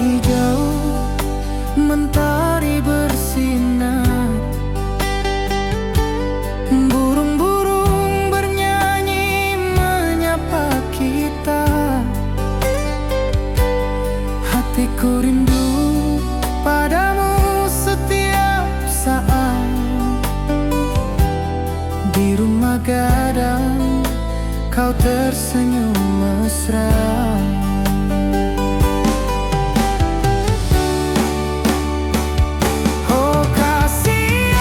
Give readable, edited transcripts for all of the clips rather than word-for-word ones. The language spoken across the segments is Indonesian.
hijau, mentari bersinar, burung-burung bernyanyi menyapa kita. Hatiku rindu padamu setiap saat. Di rumah gadang kau tersenyum mesra. Oh kasihan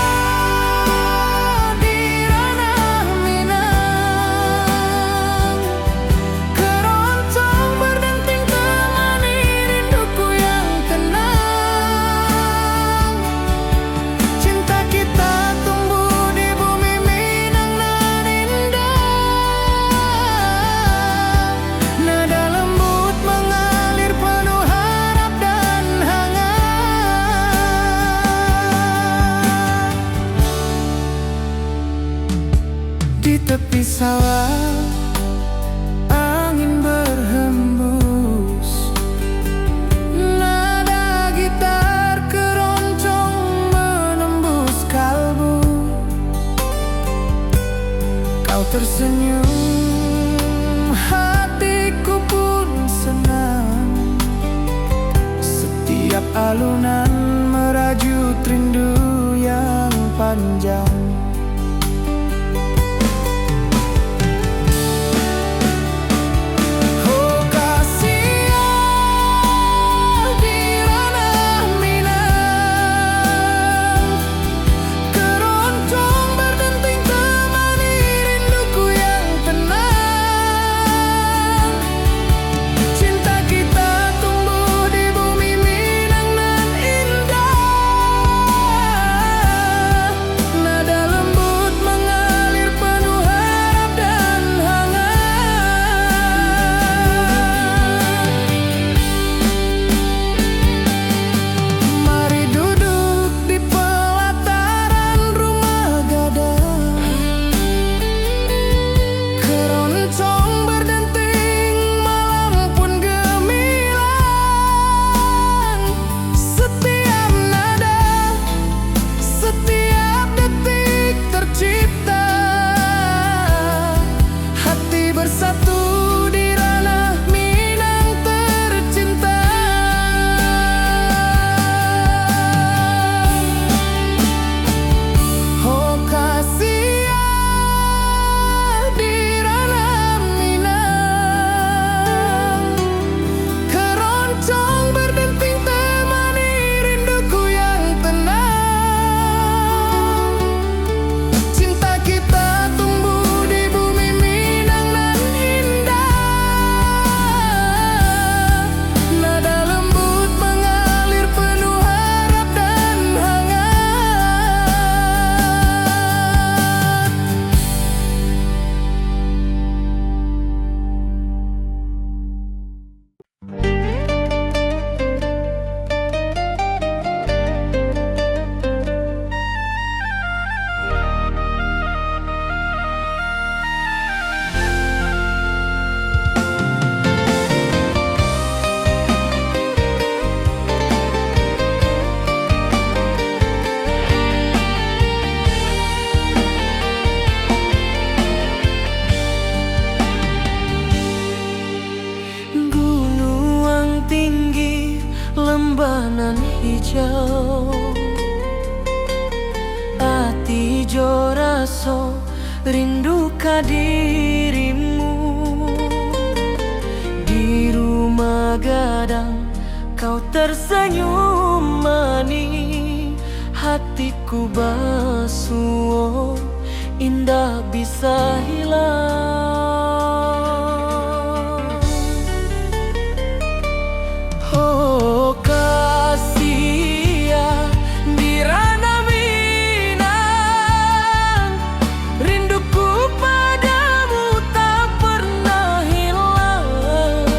di ranah Minang, keroncong berdenting temani rinduku yang tenang. Cinta kita tumbuh di bumi Minang nan indah. Nada lembut mengalir penuh harap dan hangat. Di tepi sawah angin berhembus, nada gitar keroncong menembus kalbu. Kau tersenyum, hatiku pun senang. Setiap alunan merajut rindu yang panjang. Oh kasihan di ranah Minang, keroncong berdenting temani rinduku yang tenang. Cinta kita tumbuh di bumi Minang nan indah. Nada lembut mengalir penuh harap dan hangat. Mari duduk di pelataran rumah gadang, keroncong berdenting malam pun gemilang. Setiap nada, setiap detik tercipta, hati bersatu di ranah Minang tercinta. Oh kasihan di ranah Minang, keroncong berdenting temani rinduku yang tenang. Cinta kita tumbuh di bumi Minang nan indah. Nada lembut mengalir penuh harap dan hangat. Gunung tinggi, lembah nan hijau, hati jo raso rindu ka dirimu. Di rumah gadang kau tersenyum manis, hatiku basuh indah bisa hilang. Oh kasihan di ranah Minang, rinduku padamu tak pernah hilang.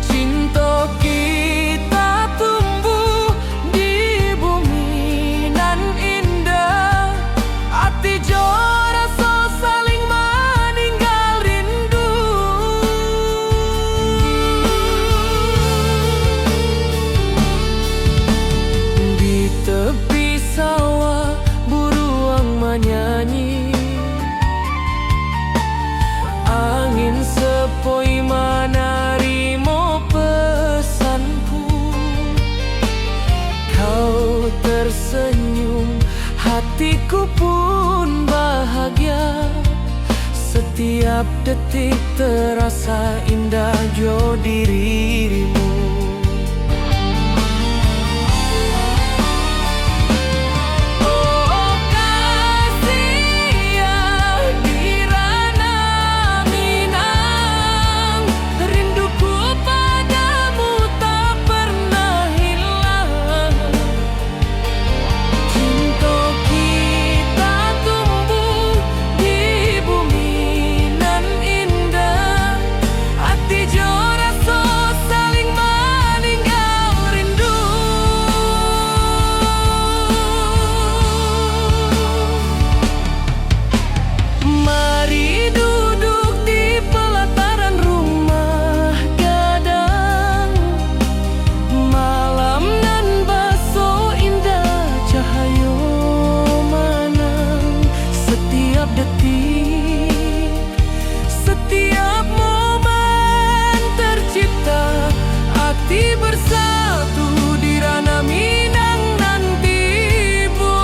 Cinta kita tumbuh di bumi nan indah. Hati jo rasa saling Setiap detik terasa indah jo dirimu. Oh kasih yang di ranah Minang, rinduku padamu tak pernah hilang. Cinta kita tumbuh di bumi nan indah, hati jo rasa saling meninggal rindu. Mari duduk di pelataran rumah gadang, malam nan baso indah cahaya manang. Setiap detik, setiap momen tercipta, hati bersatu di ranah Minang nan tiba.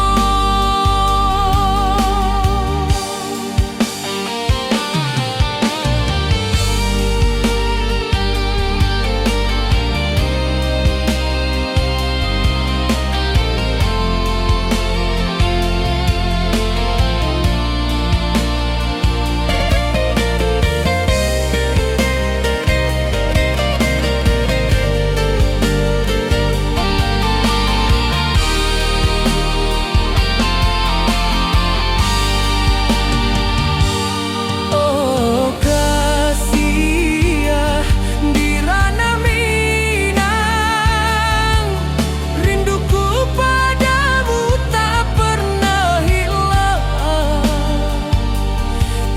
Oh kasih di ranah Minang, rinduku padamu tak pernah hilang.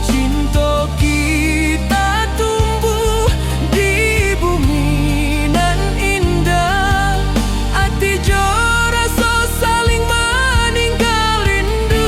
Cinta kita tumbuh di bumi nan indah, hati jo rasa saling meninggal rindu.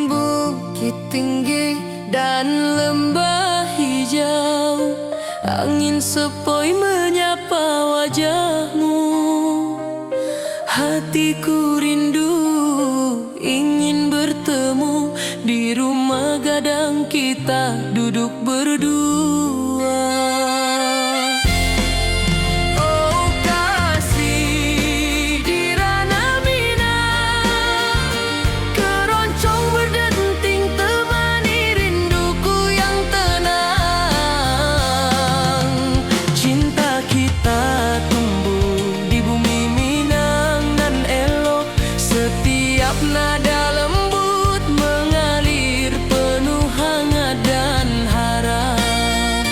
Bukit tinggi dan lembah hijau, angin sepoi menyapa wajahmu. Hatiku rindu ingin bertemu di rumah gadang kita duduk berdua. Oh kasih di ranah Minang, keroncong berdenting temani rinduku yang tenang. Cinta kita tumbuh di bumi Minang nan elok, setiap nada lembut mengalir penuh hangat dan harap.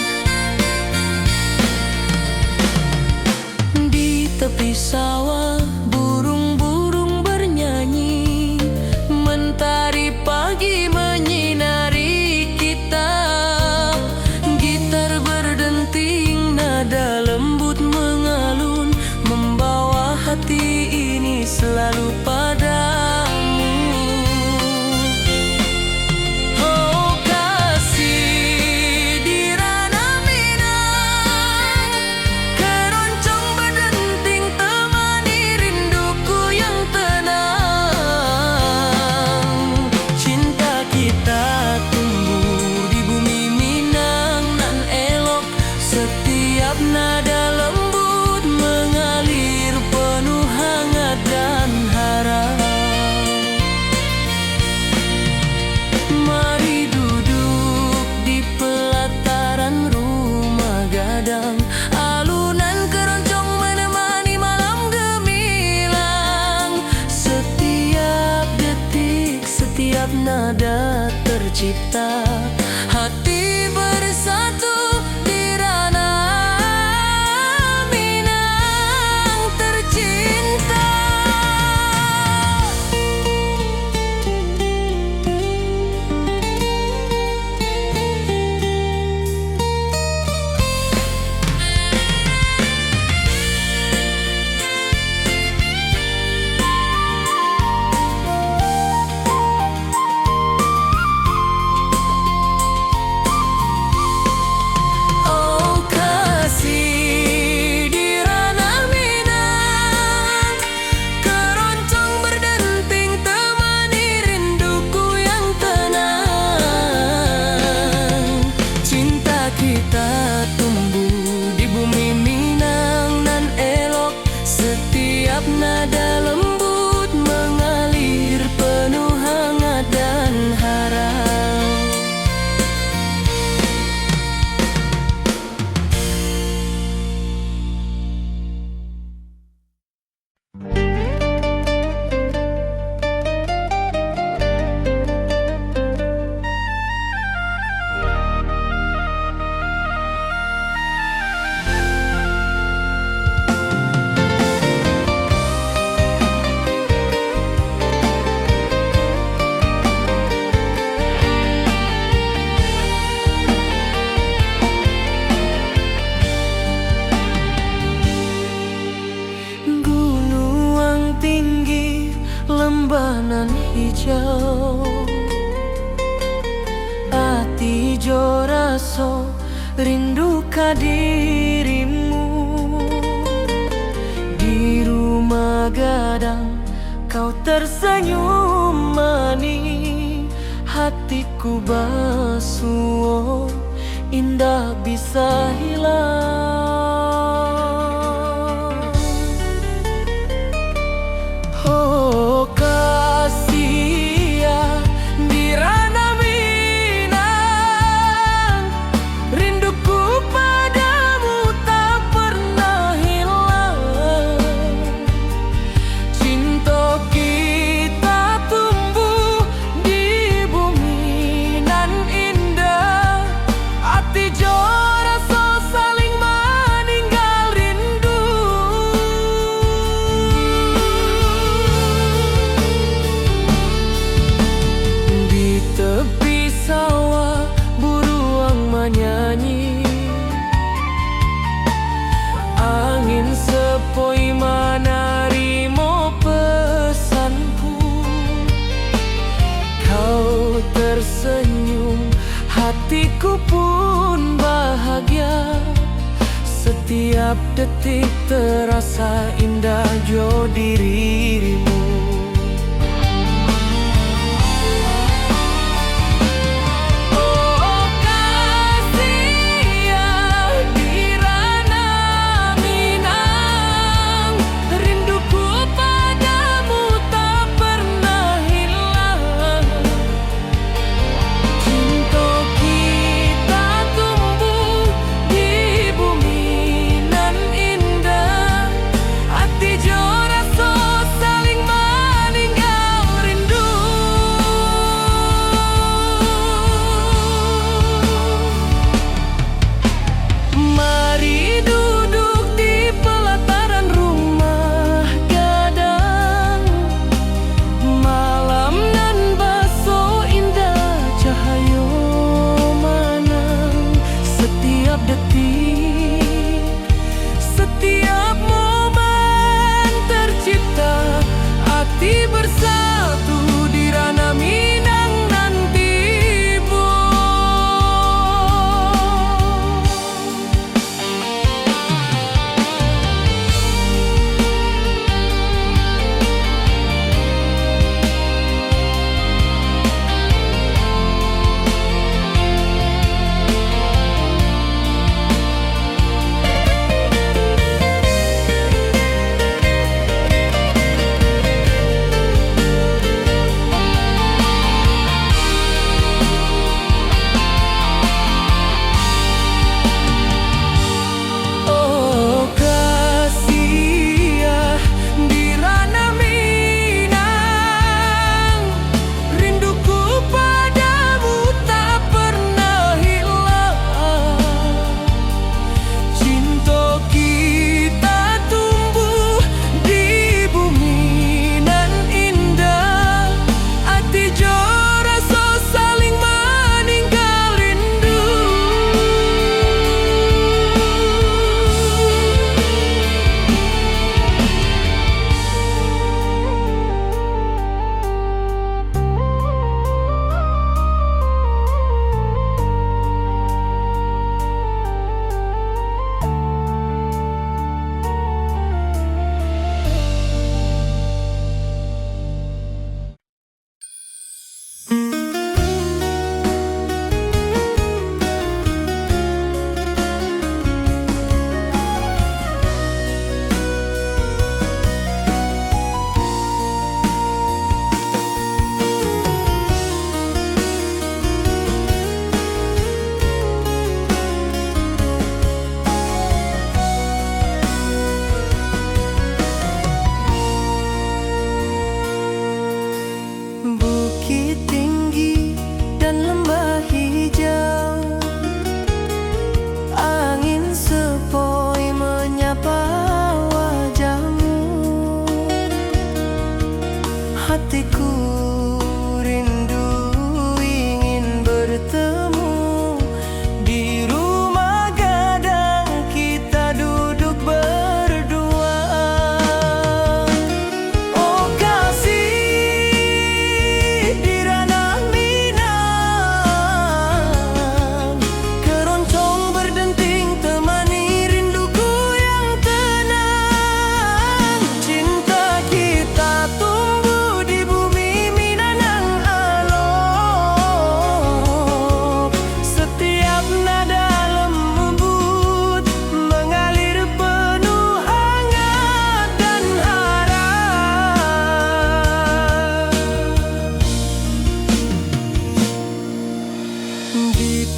nada tercipta, hati bersatu di ranah Minang tercinta. Nada lembut mengalir penuh hangat dan harap. Lembanan hijau, ati jo raso rindu ka dirimu. Di rumah gadang kau tersenyum manis, hatiku basuh indah bisa hilang. Sepoi menarimo pesanku, kau tersenyum, hatiku pun bahagia. Setiap detik terasa indah jo dirimu. Saling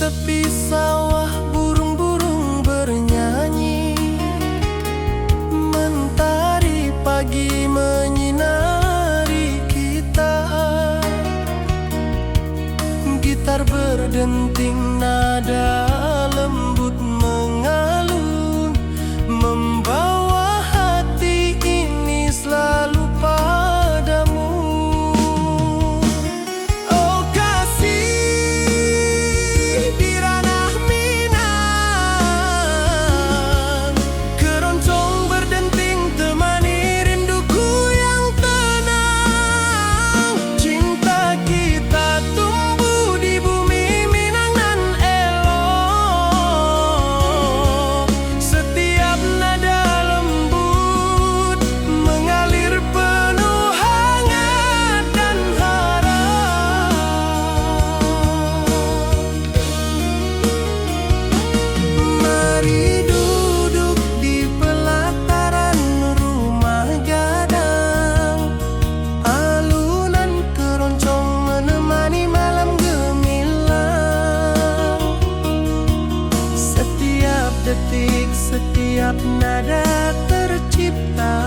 tepi sawah burung-burung bernyanyi, mentari pagi menyinari kita. Gitar berdenting, nada lembut mengalun, membawa hati ini selalu padamu. Oh kasih di ranah Minang, keroncong berdenting temani rinduku yang tenang. Cinta kita tumbuh di bumi Minang nan elok. Setiap nada lembut mengalir penuh hangat dan harap. Mari duduk di pelataran rumah gadang, alunan keroncong menemani malam gemilang. Setiap detik, setiap nada tercipta,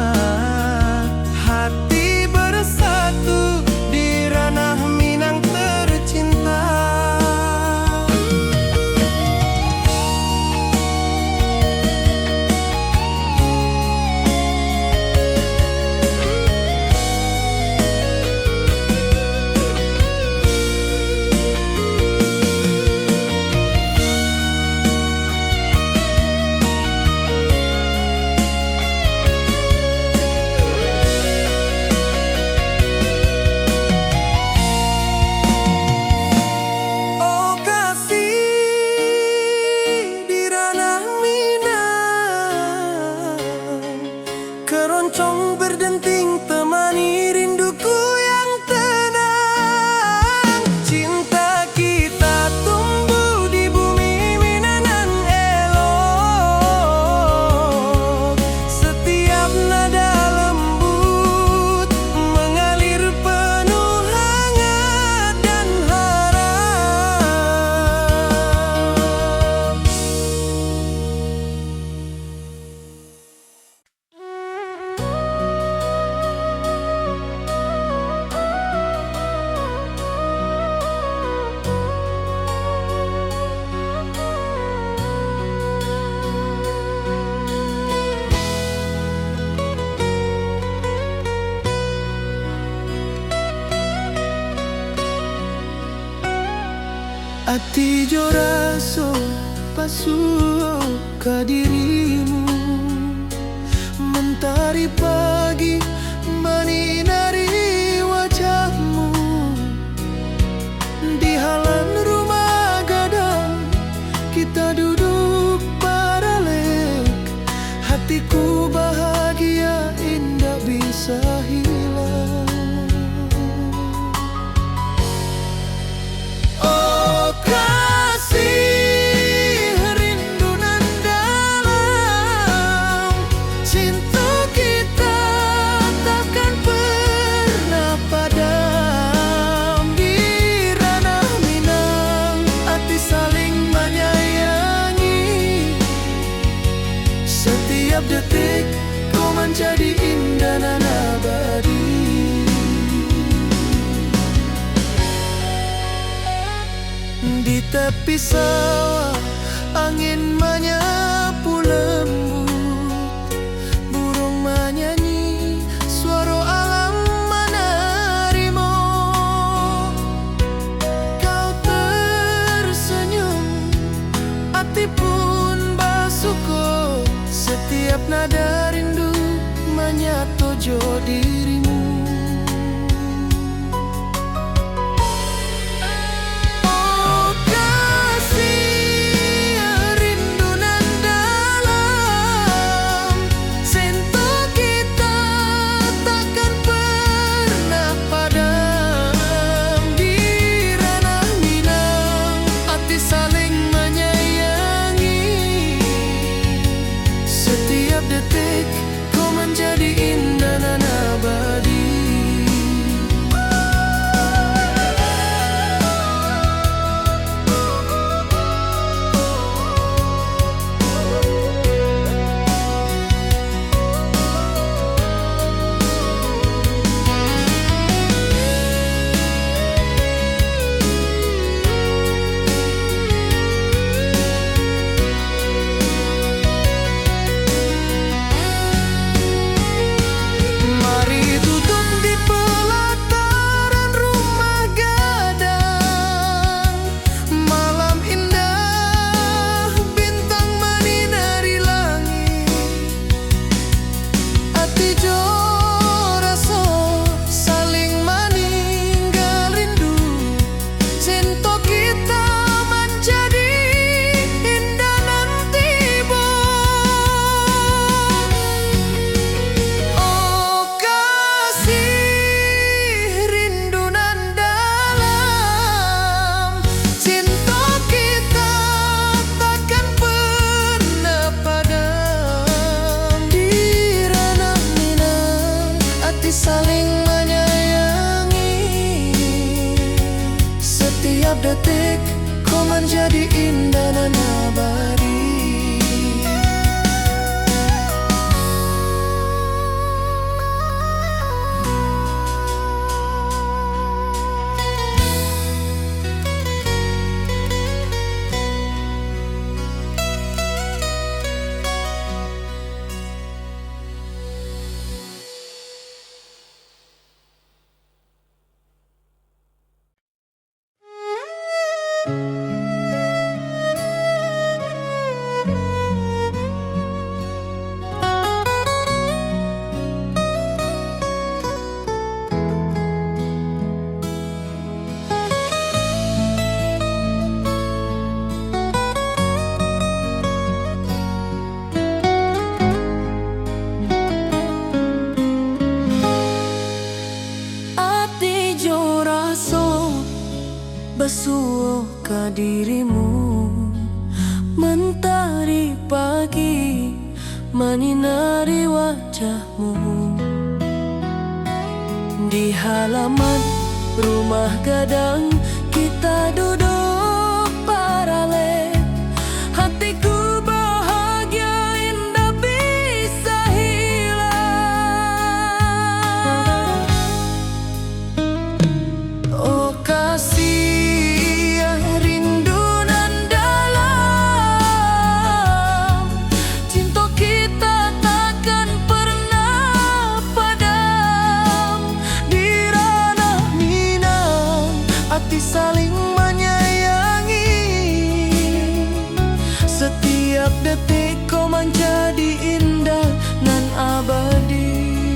hati bersatu di ranah Minang tercinta. Oh kasih di ranah Minang, keroncong berdenting temani rinduku yang tenang. Cinta kita tumbuh di bumi Minang nan elok. Setiap nada lembut mengalir penuh hangat dan harap. Ati jo raso pasuh ka dirimu, mentari pagi menyinari wajahmu. Di halan rumah gadang kita duduk paralek, hatiku bahagia indah bisa hilang. Oh kasih rindu nan dalam, cinta kita takkan pernah padam. Di ranah Minang hati saling menyayangi, setiap detik kau menjadi indah nan abadi. Di tepi sawah angin menyapu lembut, burung menyanyi, suara alam menerima. Kau tersenyum, hati pun bersyukur. Setiap nada rindu menyatu jo dirimu. Oh kasih rindu Setiap detik kau menjadi indah dan abadi. Basuh ke dirimu, mentari pagi menyinari wajahmu. Di halaman rumah gadang kita duduk paralel. Hatiku bahagia indah bisa hilang. Oh kasih, saling menyayangi. Setiap detik kau menjadi indah dan abadi.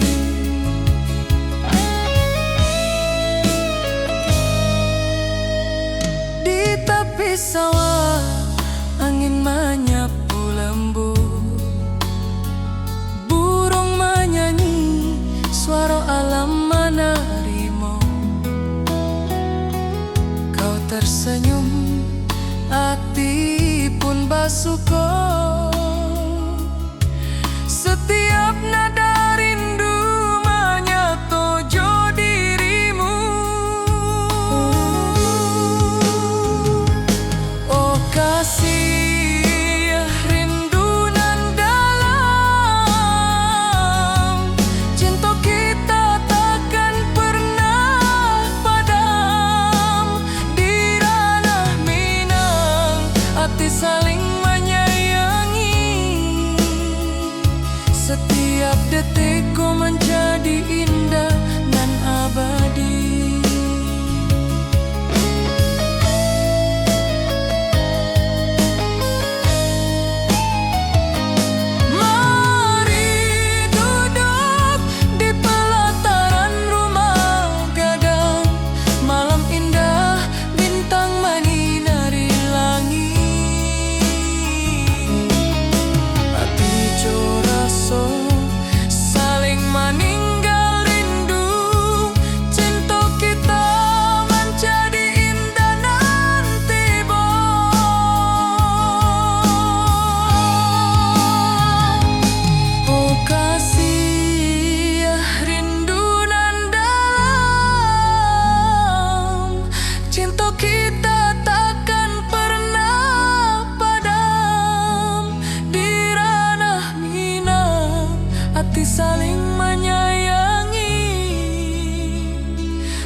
Di tepi sawah angin menyapu lembut, burung menyanyi, suara alam menerimu. Tersenyum, hati pun basuh kau. Setiap nada rindu menyatu dirimu. Oh kasih, rindu nan dalam, cinta kita takkan pernah padam. Hati saling menyayangi. Setiap detik kau menjadi indah dan abadi. Mari duduk di pelataran rumah gadang. Malam indah, bintang menyinari langit. Saling meninggal rindu, cinta kita menjadi indah nanti oh kasih, rindu nan dalam, cinta kita takkan pernah padam. Di ranah Minang, hati saling menyayangi.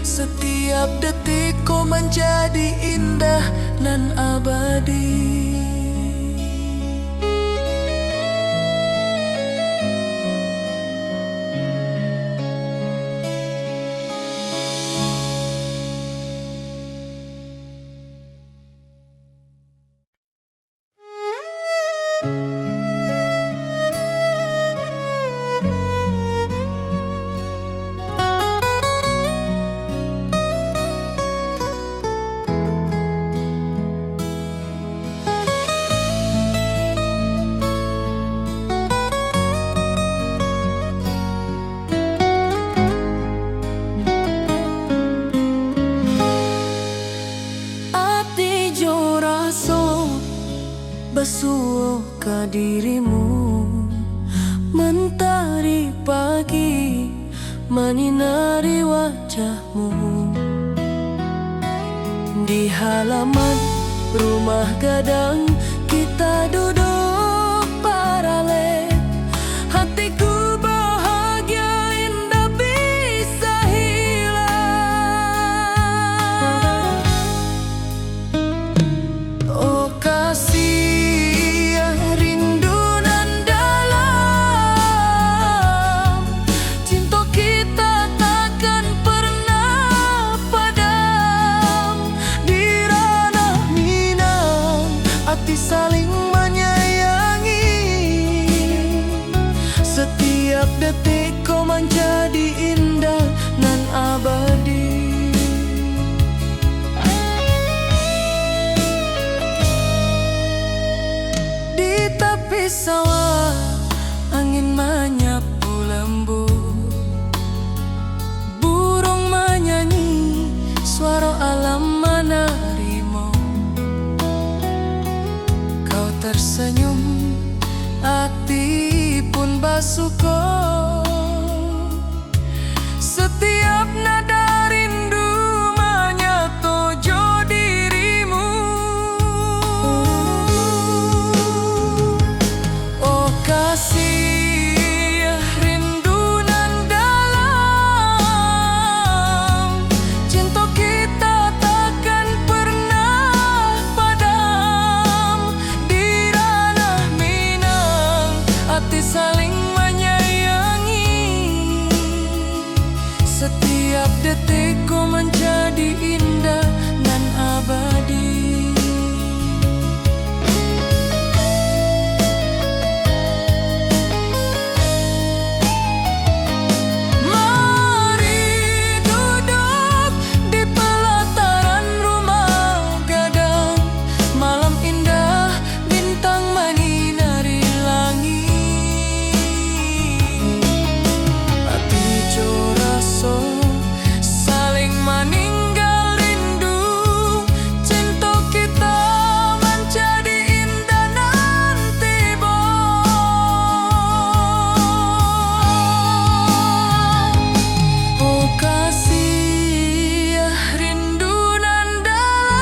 Setiap detik kau menjadi indah dan abadi. Basuh ke dirimu, mentari pagi menyinari wajahmu. Di halaman rumah gadang kita duduk paralel. Hatiku bahagia indah bisa hilang. Oh kasih rindu nan dalam, cinta kita takkan pernah padam. Di ranah Minang hati saling menyayangi. Setiap detik kau menjadi indah nan abadi. Di tepi sawah angin menyapu lembut, burung menyanyi, suara alam menerimu. Kau tersenyum, hati pun bersyukur. Setiap nada rindu menyatu dirimu. Oh kasih rindu nan dalam, cinta kita takkan pernah padam. Di ranah Minang hati saling menyayangi. Setiap detikku menjadi indah dan abadi. Mari duduk di pelataran rumah gadang. Malam indah, bintang menyinari langit. Hati coraso saling meninggal rindu. Cinta kita menjadi indah nanti oh kasih rindu nan dalam,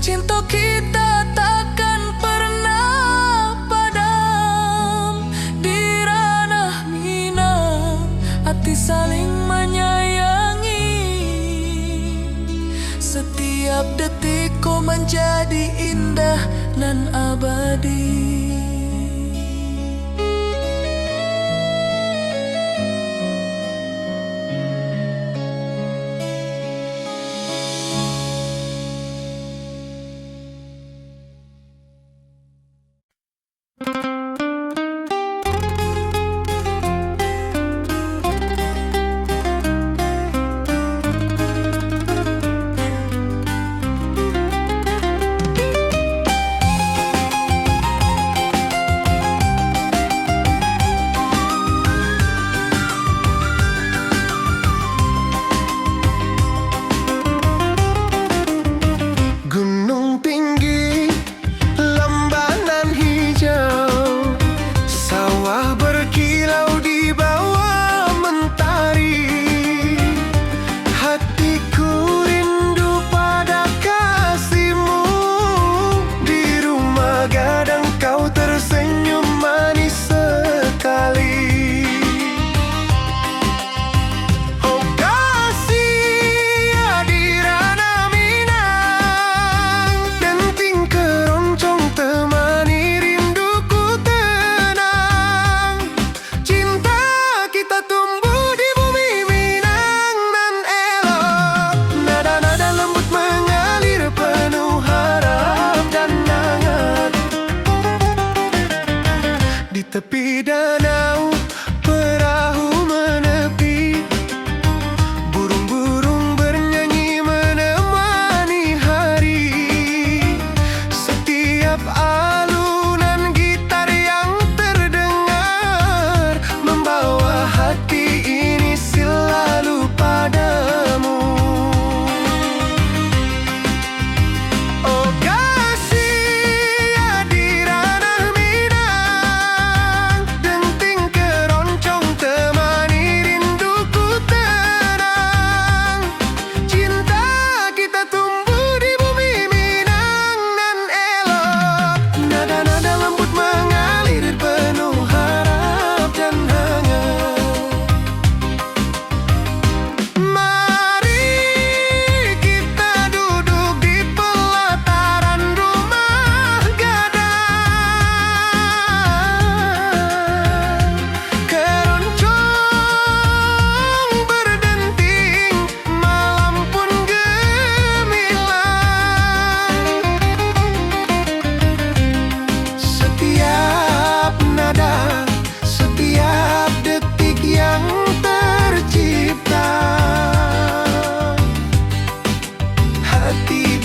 cinta kita takkan pernah padam. Di ranah Minang hati saling menyayangi. Setiap detik kau menjadi indah dan abadi.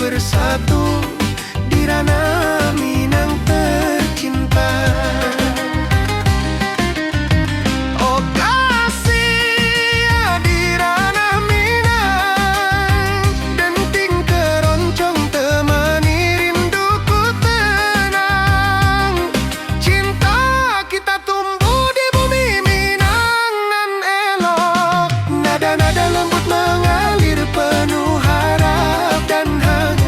bersatu di ranah Minang tercinta. Oh kasih di ranah Minang, denting keroncong temani rinduku tenang. Cinta kita tumbuh di bumi Minang nan elok, nada-nada lembut mengalir penuh harap dan hangat.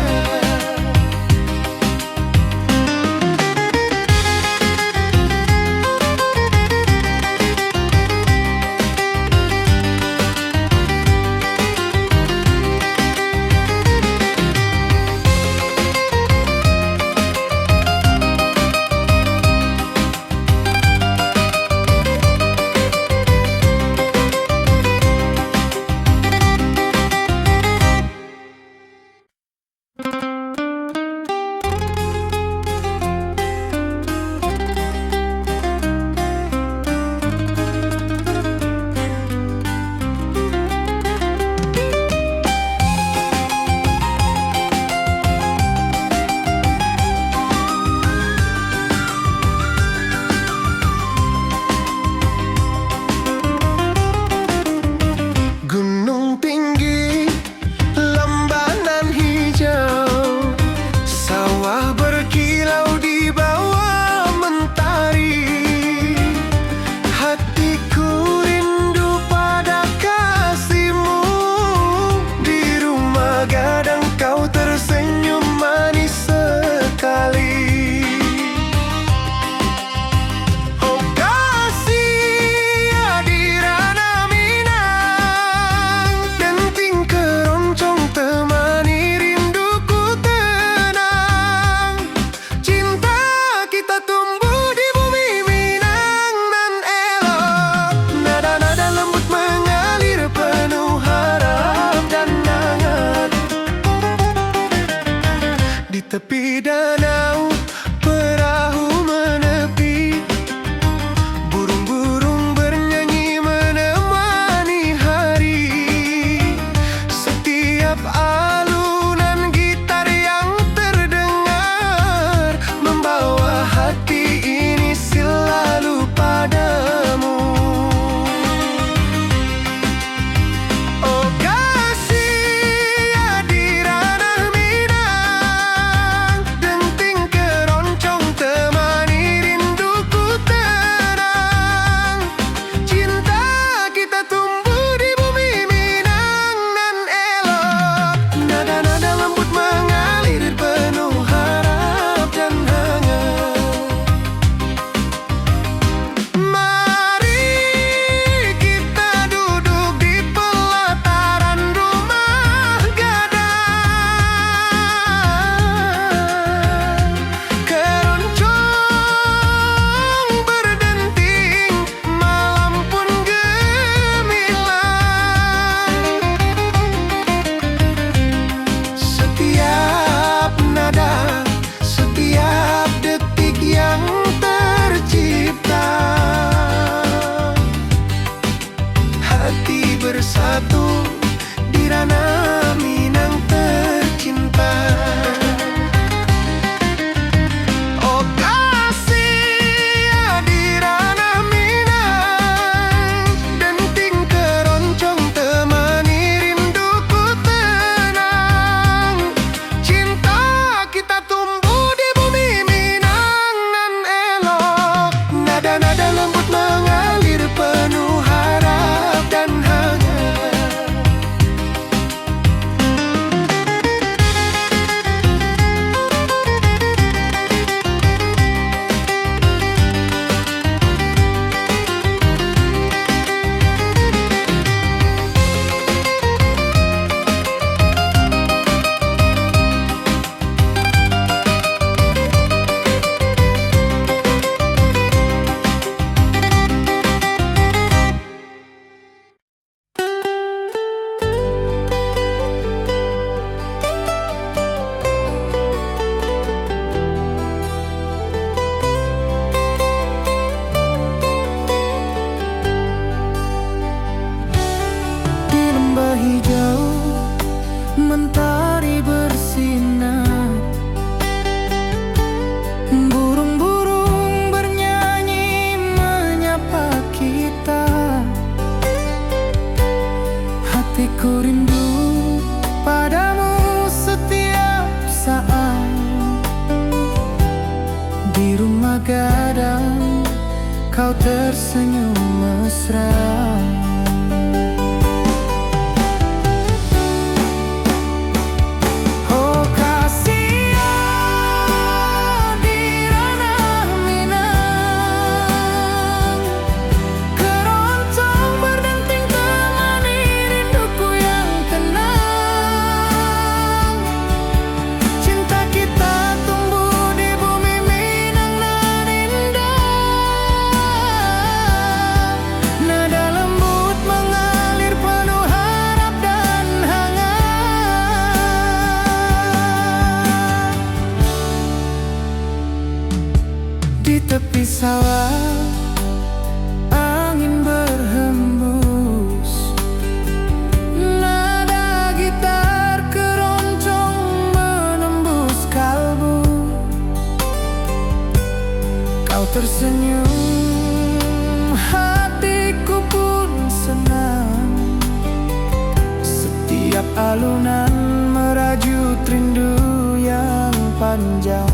Gunung tinggi, lembanan hijau, sawah berkilau di bawah mentari. Hatiku rindu pada kasihmu, di rumah gadang kau tersenyum manis sekali. Oh kasih di ranah Minang, denting keroncong temani rinduku tenang. Cinta kita tumbuh di bumi Minang nan elok, nada-nada lembut mengalir penuh harap dan hangat. Di tepi danau perahu menepi, burung-burung bernyanyi menemani hari. Setiap alunan gitar yang terdengar membawa hati ini selalu padamu. Oh kasih di ranah Minang, denting keroncong temani rinduku tenang. Cinta kita tumbuh di bumi Minang nan elok, kau tersenyum mesra. Di tepi sawah, angin berhembus, nada gitar keroncong menembus kalbu. Kau tersenyum, hatiku pun senang. Setiap alunan merajut rindu yang panjang.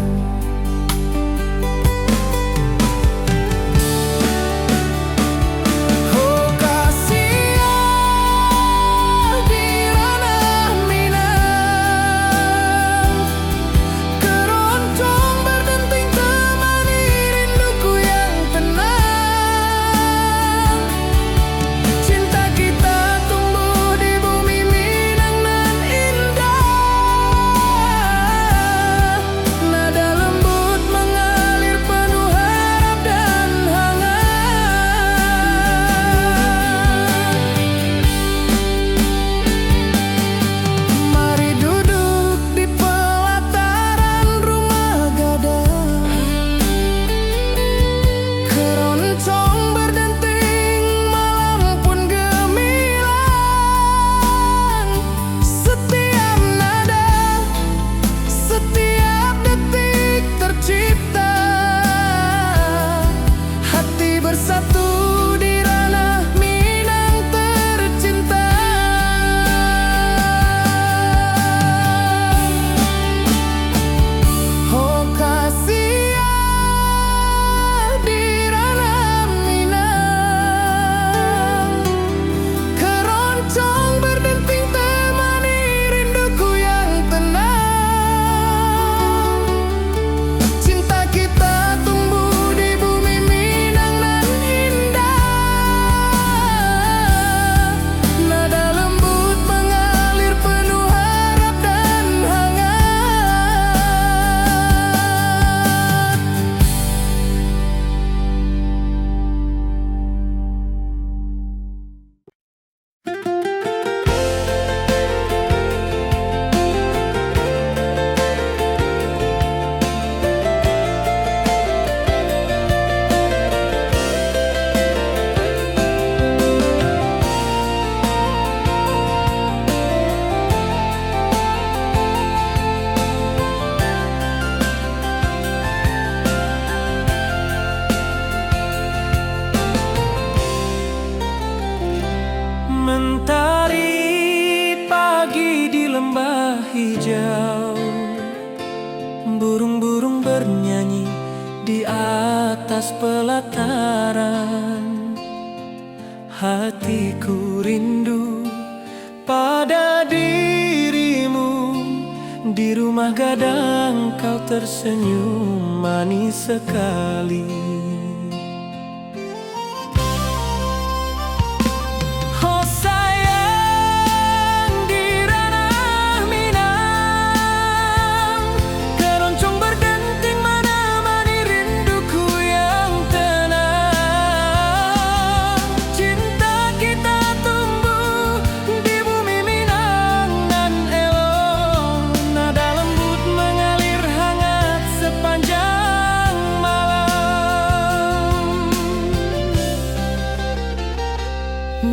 Mentari pagi di lembah hijau, burung-burung bernyanyi di atas pelataran. Hatiku rindu pada dirimu, di rumah gadang kau tersenyum manis sekali.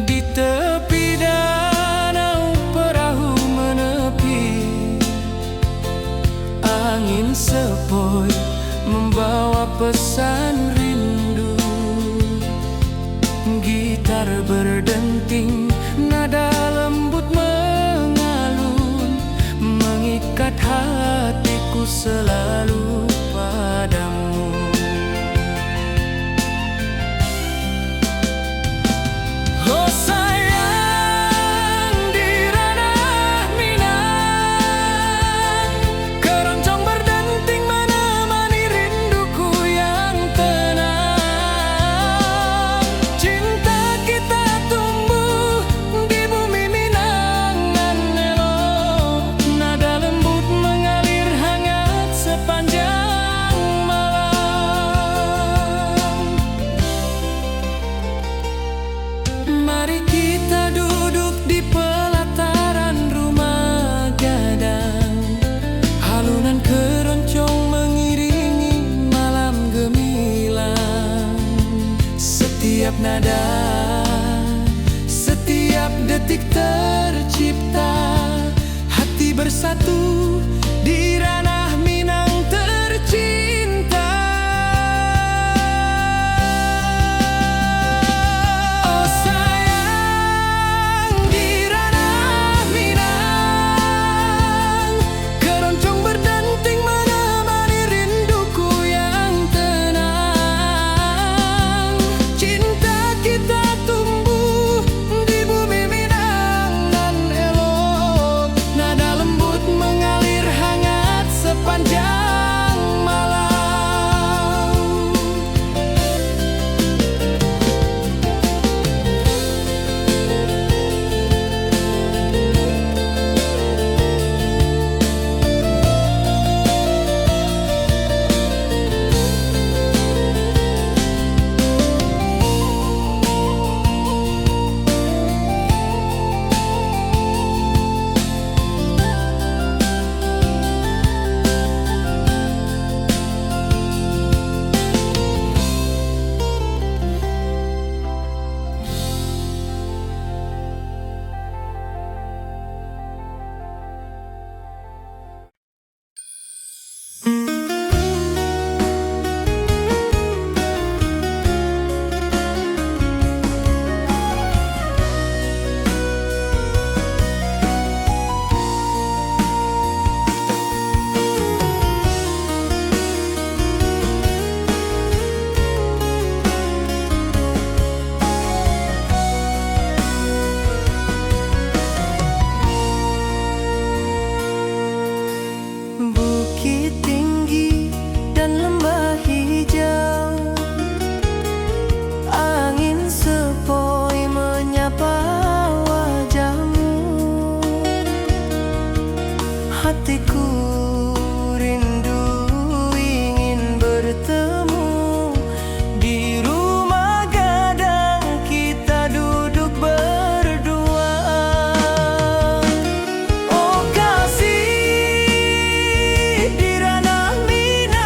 Di tepi danau perahu menepi, angin sepoi membawa pesan rindu. Gitar berdenting, nada lembut mengalun, mengikat hatiku selalu padamu. bersatu di ranah Minang tercinta. Oh sayang, di ranah Minang keroncong berdenting menemani rinduku yang tenang. Cinta kita tumbuh di bumi Minang nan elok, nada lembut mengalir hangat sepanjang malam. Bukit tinggi dan lembah hijau, angin sepoi menyapa wajahmu. Hatiku rindu ingin bertemu di rumah gadang, kita duduk berdua. Oh kasih, di ranah Minang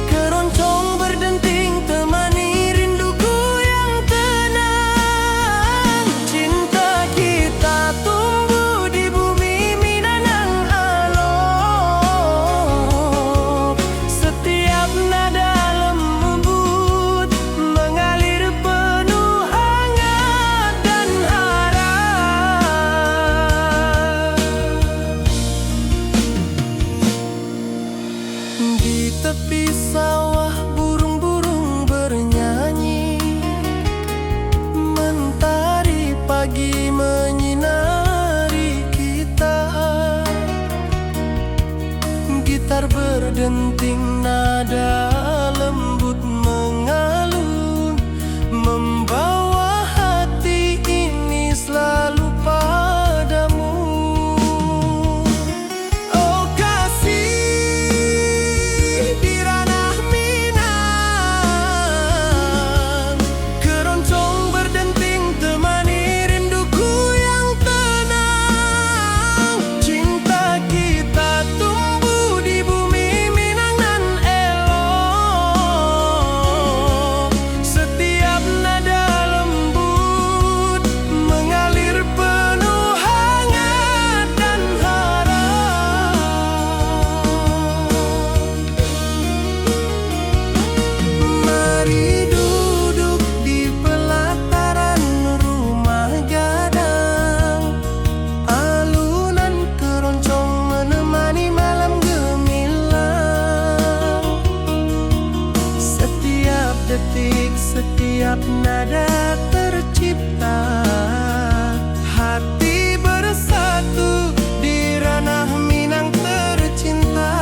keroncong berdenting temani rinduku yang tenang. Cinta kita tumbuh di bumi Minang yang alok, setiap nada lembut mengalir penuh hangat dan harap. Di tepi sawah burung-burung bernyanyi, mentari pagi menyinari kita. Gitar berdenting, nada lembut mengalun, membawa hati ini selalu padamu. Oh kasih, di ranah Minang keroncong berdenting temani rinduku yang tenang. Cinta kita tumbuh di bumi Minang nan elok, setiap nada lembut mengalir penuh hangat dan harap. Mari duduk di pelataran rumah gadang, alunan keroncong menemani malam gemilang. Setiap detik, setiap nada tercipta, hati bersatu di ranah Minang tercinta.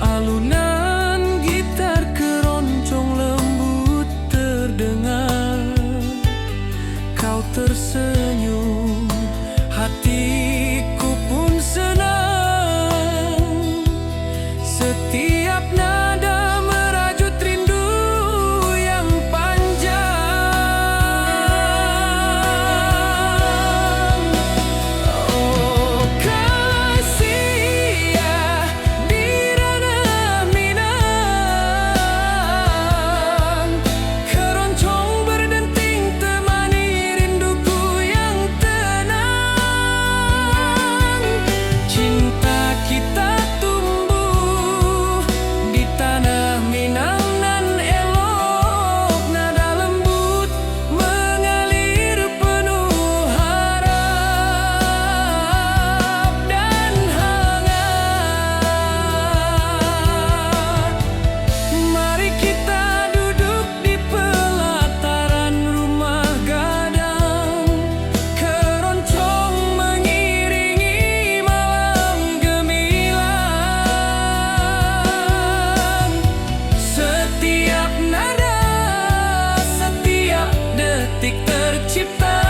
Alunan gitar keroncong lembut terdengar. Kau tersenyum, hatiku pun senang. Setiap nada merajut rindu yang panjang. Oh kasih ya di ranah Minang, keroncong berdenting temani rinduku yang tenang. Cinta kita tumbuh di tanah Minang nan elok, nada lembut mengalir penuh harap dan hangat. Mari kita duduk di pelataran rumah gadang, keroncong mengiringi malam gemilang. Setiap nada, setiap detik tercipta,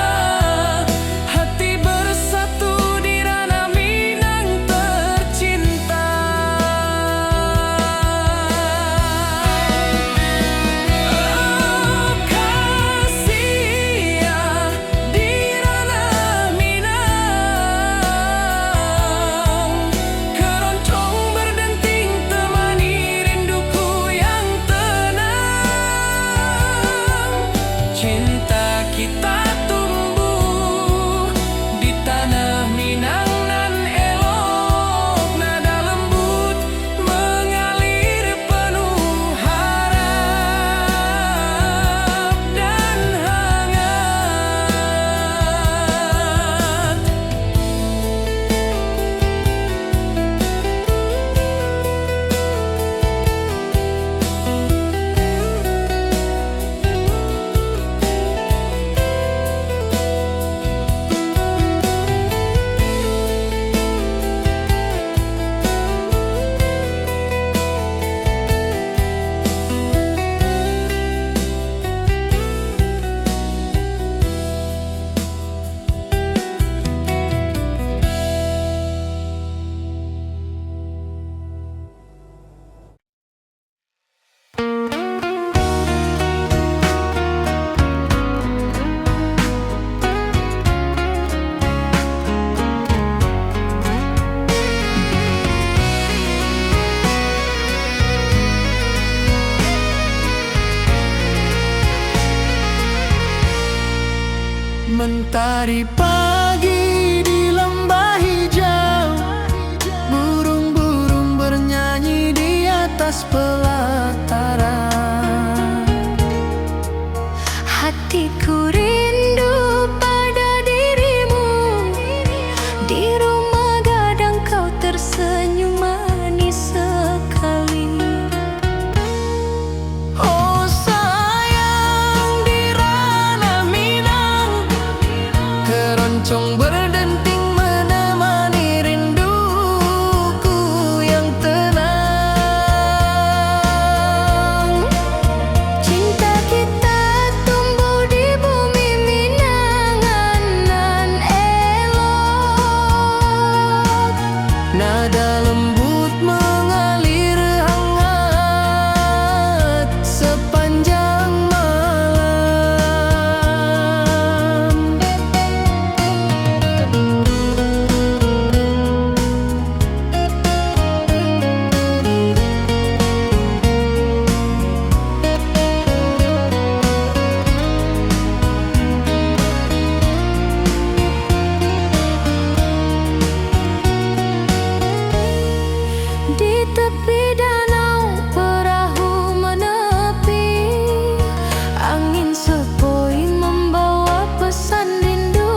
hati bersatu di ranah Minang tercinta. Oh kasih ya di ranah Minang, keroncong berdenting temani rinduku yang tenang. Cinta kita tumbuh di tanah Minang nan elok, nada lembut mengalir penuh harap dan hangat. Mentari pagi di lembah hijau, burung-burung bernyanyi di atas pelataran. Hatiku rindu pada dirimu, di rumah gadang kau tersenyum manis sekali. Oh sayang di ranah Minang, keroncong berdenting menemani rinduku yang tenang. Cinta kita tumbuh di bumi Minangan nan elok, Nada lembut mengalir hangat sepanjang malam. di tepi danau perahu menepi, angin sepoi membawa pesan rindu.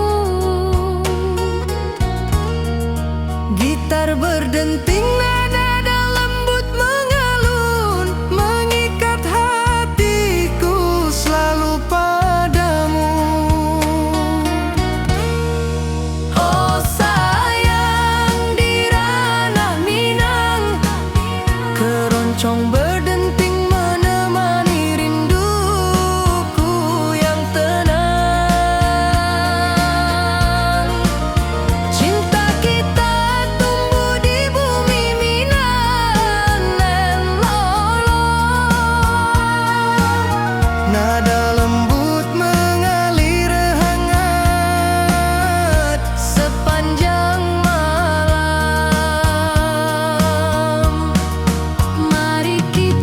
Gitar berdenting, nada lembut mengalun, mengikat hatiku selalu padamu. Oh sayang di ranah Minang, Keroncong berdenting menemani rinduku yang tenang. Cinta kita tumbuh di bumi Minang Lolo. Nada lembut mengalir hangat sepanjang malam. Mari kita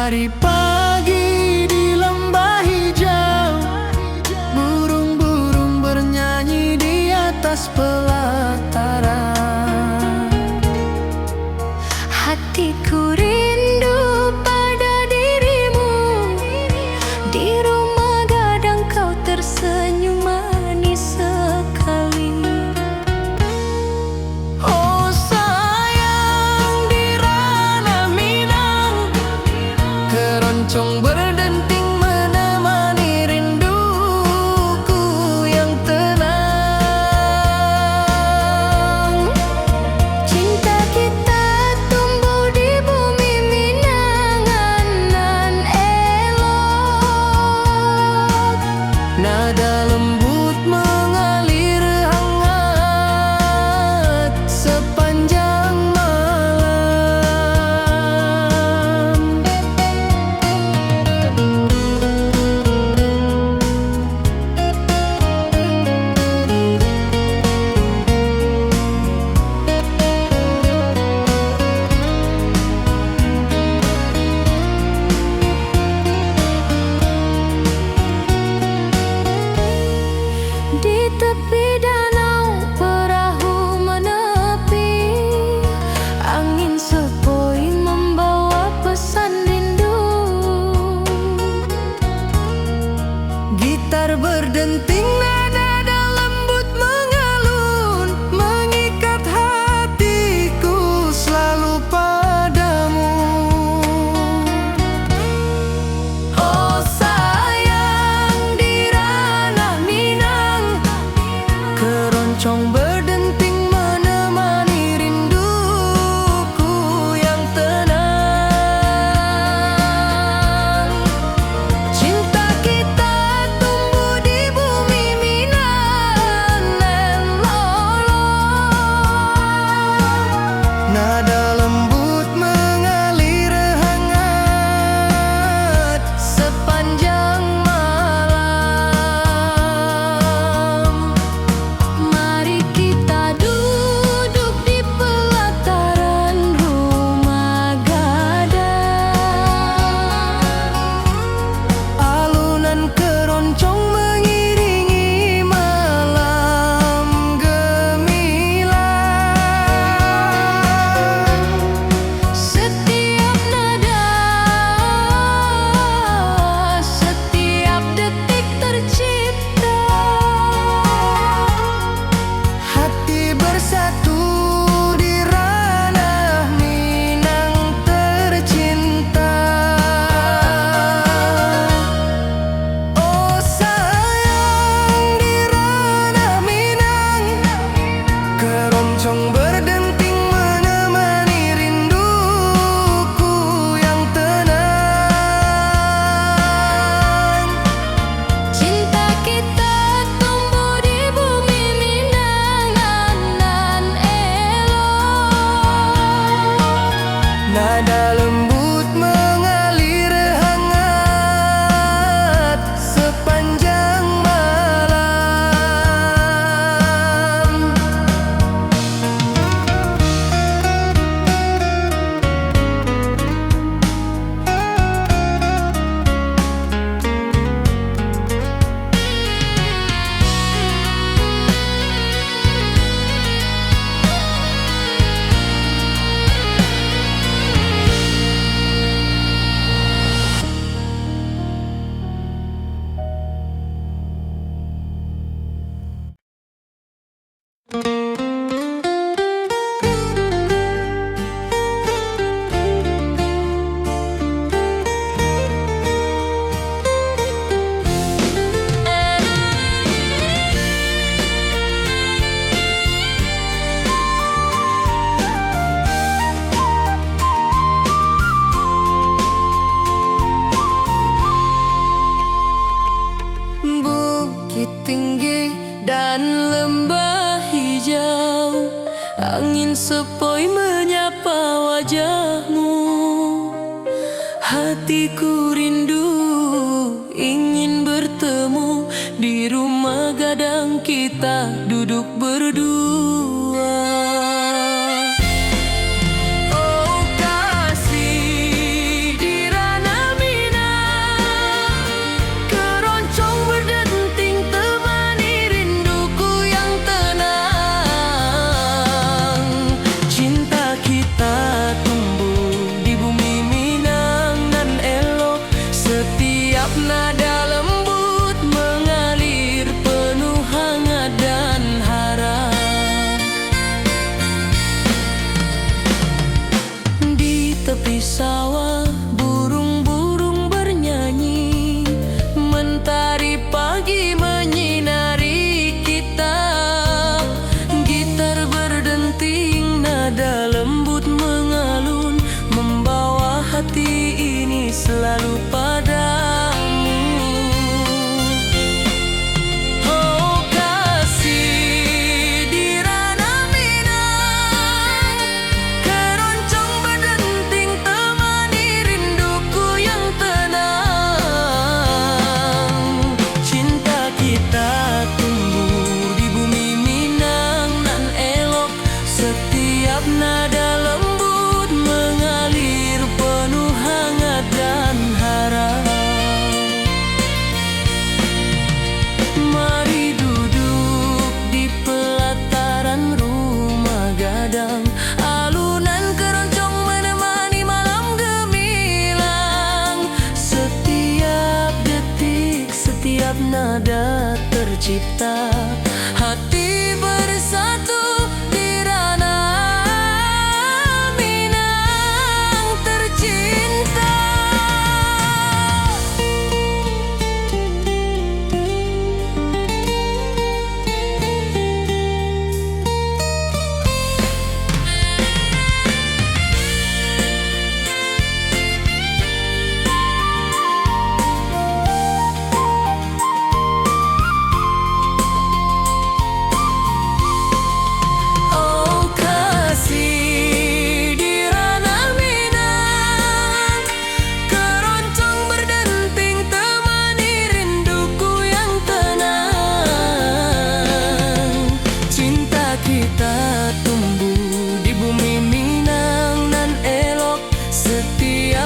Hari pagi di lembah hijau, burung-burung bernyanyi di atas pelataran. Hatiku rindu pada dirimu, di rumah gadang kau tersenyum manis sekali. Oh sayang, di ranah Minang, keroncong berdenting menemani rinduku yang tenang. Cinta kita tumbuh di bumi Minang nan elok. Nada lembut mengalir hangat sepanjang malam. Di tepi danau perahu menepi, angin sepoi membawa pesan rindu. Gitar berdenting, nada lembut mengalun, mengikat hatiku selalu padamu. Oh sayang, di ranah Minang, keroncong berdenting menemani rinduku yang tenang. Cinta kita tumbuh di bumi Minang nan lolong. Nada lembut mengalir hangat sepanjang malam. Mari kita duduk di pelataran rumah gadang. Alunan keroncong mengiringi malam gemilang. Setiap nada, setiap detik tercipta. Hati bersatu di ranah Minang tercinta. Oh sayang, di ranah Minang, keroncong berdenting menemani rinduku yang tenang. Cinta kita tumbuh di bumi Minang nan elok. Nada lembut mengalir hangat sepanjang malam. Bukit tinggi dan lembah hijau, angin sepoi menyapa wajahmu. Hatiku rindu ingin bertemu di rumah gadang kita duduk berdua. Oh kasih, di ranah tercipta, hati bersatu di ranah Minang tercinta.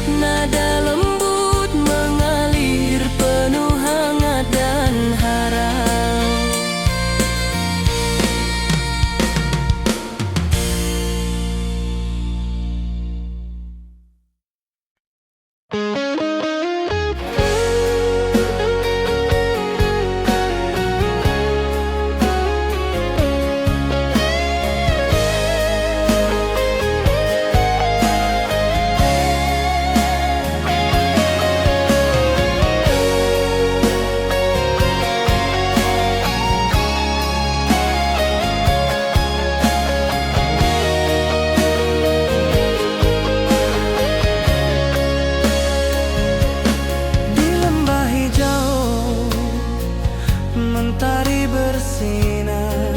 Nada lembut mengalir penuh hangat dan harap. Mentari bersinar,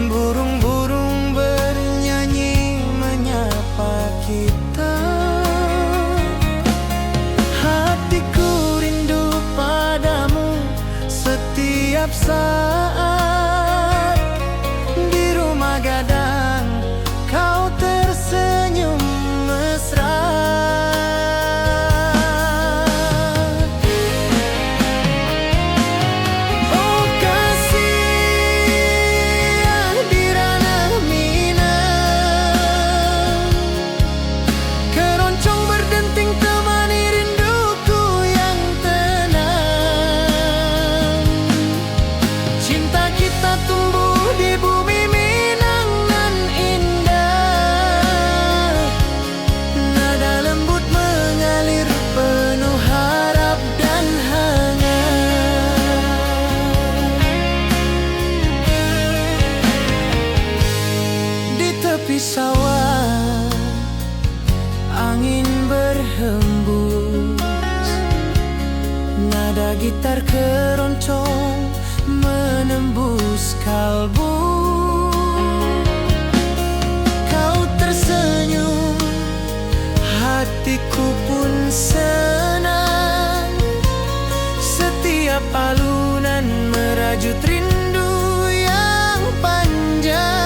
burung-burung bernyanyi menyapa kita. Hatiku rindu padamu setiap saat. Di rumah gadang kau tersenyum mesra. Sawah angin berhembus, nada gitar keroncong menembus kalbu. Kau tersenyum, hatiku pun senang. Setiap alunan merajut rindu yang panjang.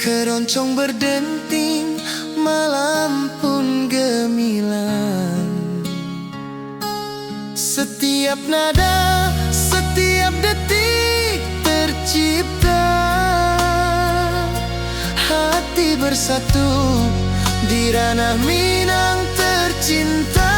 Keroncong berdenting, malam pun gemilang. Setiap nada, setiap detik tercipta. Hati bersatu di ranah Minang tercinta.